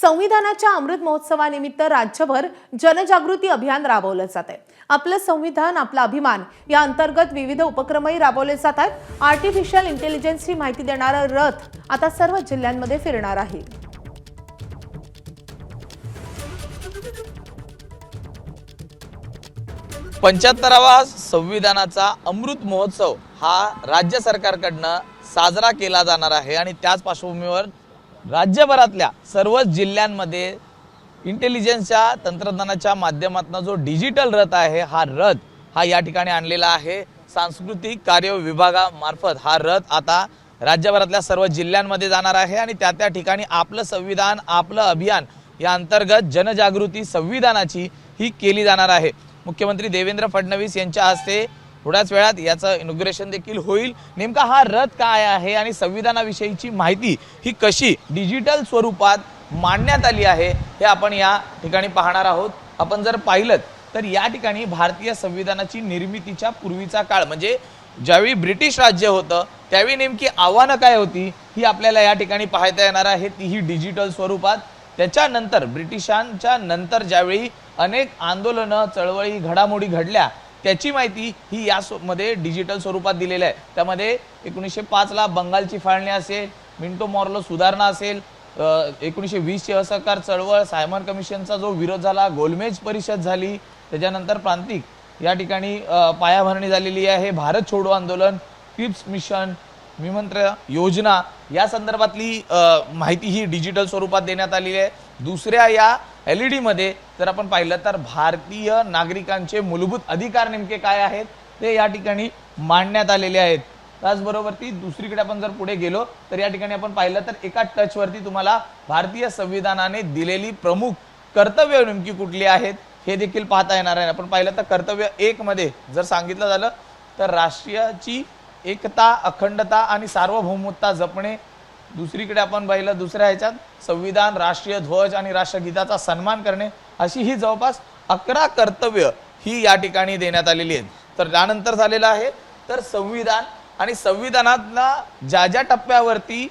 संविधानाच्या अमृत महोत्सवानिमित्त राज्यभर जनजागृती अभियान राबवलं जात आहे। आपलं संविधान आपला अभिमान या अंतर्गत विविध उपक्रमही राबवले जात आहेत। आर्टिफिशियल इंटेलिजन्सची माहिती देणारा रथ आता सर्व जिल्ह्यांमध्ये फिरणार आहे। 75वा संविधानाचा अमृत महोत्सव हा राज्य सरकारकडनं साजरा केला जाणार आहे आणि त्याच पार्श्वभूमीवर राज्यभरातल्या सर्व जिल्ह्यांमध्ये इंटेलिजन्सच्या तंत्रज्ञानाच्या माध्यमातून जो डिजिटल रथ आहे हा या ठिकाणी आणलेला आहे। सांस्कृतिक कार्य विभागामार्फत हा रथ आता राज्यभरातल्या सर्व जिल्ह्यांमध्ये जाणार आहे आणि त्या ठिकाणी आपलं संविधान आपलं अभियान या अंतर्गत जनजागृती संविधानाची ही केली जाणार आहे। मुख्यमंत्री देवेंद्र फडणवीस यांच्या हस्ते थोड्याच वेळात याचं इनॉग्रेशन देखील होईल। नेमका हा रथ काय आहे आणि संविधानाविषयीची माहिती ही कशी डिजिटल स्वरूपात मांडण्यात आली आहे हे आपण या ठिकाणी पाहणार आहोत। आपण जर पाहिलं तर या ठिकाणी भारतीय संविधानाची निर्मितीच्या पूर्वीचा काळ म्हणजे ज्यावेळी ब्रिटिश राज्य होतं त्यावेळी नेमकी आव्हानं काय होती ही आपल्याला या ठिकाणी पाहता येणार आहे, तीही डिजिटल स्वरूपात। त्याच्यानंतर ब्रिटिशांच्या नंतर ज्यावेळी अनेक आंदोलनं चळवळी घडामोडी घडल्या त्याची माहिती ही यामध्ये डिजिटल स्वरूपात दिलेली आहे। त्यामध्ये 1905 ला बंगालची फाळणी असेल, मिंटो मॉर्लो सुधारणा असेल, 1920 ची असहकार चळवळ, सायमन कमिशनचा जो विरोध झाला, गोलमेज परिषद झाली, त्याच्यानंतर प्रांतिक या ठिकाणी पायाभरणी झालेली आहे, भारत छोडो आंदोलन, क्रिप्स मिशन, विमंत्र योजना या संदर्भातली माहिती ही डिजिटल स्वरूपात देण्यात आलेली आहे। दुसऱ्या या LED मध्ये जर आपण पाहिलं तर भारतीय नागरिकांचे मूलभूत अधिकार नेमके काय आहेत ते या ठिकाणी मांडण्यात आलेले आहेत। त्याचबरोबर ती दुसरीकडे आपण जर पुढे गेलो तर या ठिकाणी आपण पाहिलं तर एका टच वरती तुम्हाला भारतीय संविधानाने दिलेली प्रमुख कर्तव्य नेमकी कुठली आहेत हे देखील पाहता येणार आहे। आपण पाहिलं तर कर्तव्य 1 मध्ये जर सांगितलं झालं तर राष्ट्रीयाची एकता, अखंडता आणि सार्वभौमत्ता जपणे। दुसरीकडे आपण पाहिलं दुसऱ्या ह्याच्यात संविधान, राष्ट्रीय ध्वज आणि राष्ट्रगीताचा सन्मान करणे, अशी ही जवळपास 11 कर्तव्य ही या ठिकाणी देण्यात आलेली आहेत। तर त्यानंतर झालेलं आहे तर संविधान आणि संविधानातला ज्या टप्प्यावरती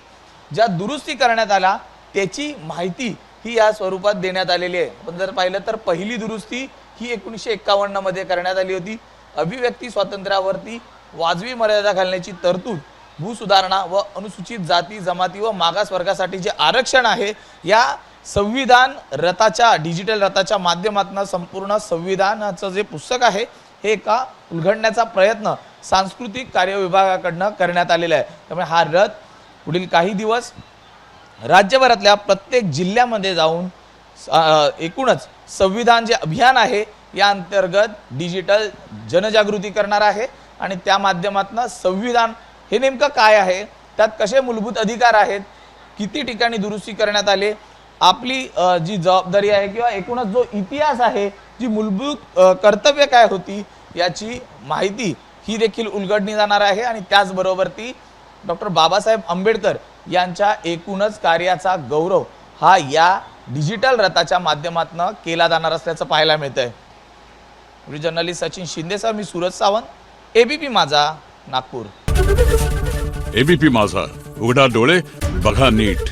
ज्या दुरुस्ती करण्यात आला त्याची माहिती ही या स्वरूपात देण्यात आलेली आहे। पण जर पाहिलं तर पहिली दुरुस्ती ही 1951 मध्ये करण्यात आली होती। अभिव्यक्ती स्वातंत्र्यावरती वाजवी मर्यादा घालण्याची तरतूद, भूसुधारणा व अनुसूचित जाती जमाती व मागास वर्गासाठी जे आरक्षण आहे या संविधान रथाच्या डिजिटल रथाच्या माध्यमातून संपूर्ण संविधानाचं जे पुस्तक आहे हे एका उलगडण्याचा प्रयत्न सांस्कृतिक कार्य विभागाकडून करण्यात आलेला आहे। त्यामुळे हा रथ पुढील काही दिवस राज्यभरातल्या प्रत्येक जिल्ह्यामध्ये जाऊन एकूणच संविधान जे अभियान आहे या अंतर्गत डिजिटल जनजागृती करणार आहे आणि त्या माध्यमातून संविधान हे नेमकं काय आहे, त्यात कसे मूलभूत अधिकार आहेत, किती ठिकाणी दुरुस्ती करण्यात आले, आपली जी जबाबदारी आहे किंवा एकूणच जो इतिहास आहे, जी मूलभूत कर्तव्य काय होती याची माहिती ही देखील उलगडली जाणार आहे। आणि त्याचबरोबर ती डॉक्टर बाबासाहेब आंबेडकर यांच्या एकूणच कार्याचा गौरव हा या डिजिटल रथाच्या माध्यमातून केला जाणार असल्याचं पाहायला मिळतंय। जर्नलिस्ट सचिन शिंदेसह मी सूरज सावंत, ABP माझा, नागपूर। ABP माझा, उघडा डोळे बघा नीट।